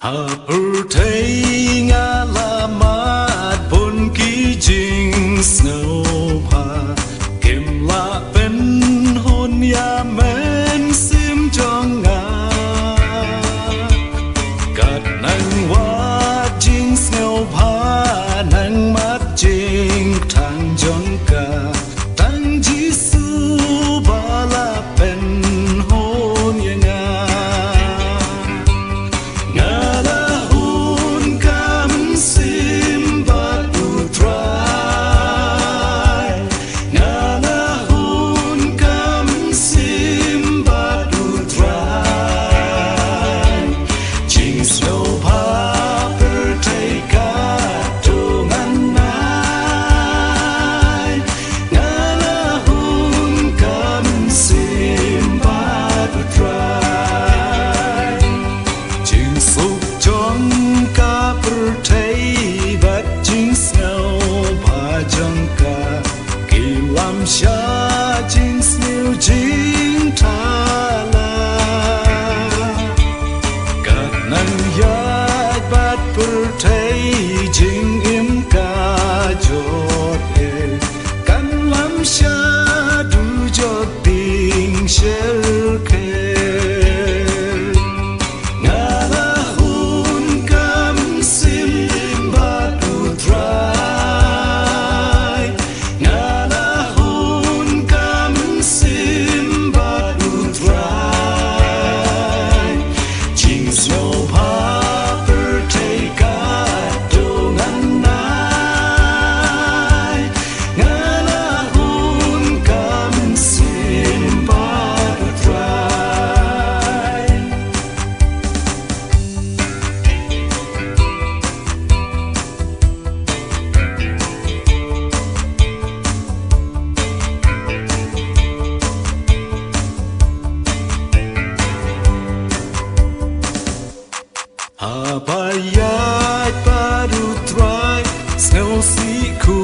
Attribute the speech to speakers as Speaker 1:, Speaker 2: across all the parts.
Speaker 1: pyrthei nga la mat bun ki jing snow pa kim la pen hôn ya men sim trong nga kat nang wa jing snow pa nang mat jing thang jong ka tang ji su ba la pen hôn ya nga Sha jing sniu jing tha la kat nang ya bat pyrthei jing im ka jot e kan lam sha du jot ping shel ke nga la hun kam sim bat tu try Abayat baru try snow si ku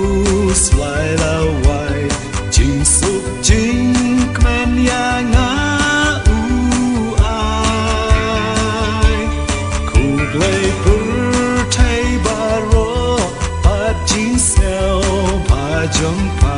Speaker 1: slai la wai jing suk jing kmen ya nga u ai ku play pyrthei baro pat jing snow pa jong pa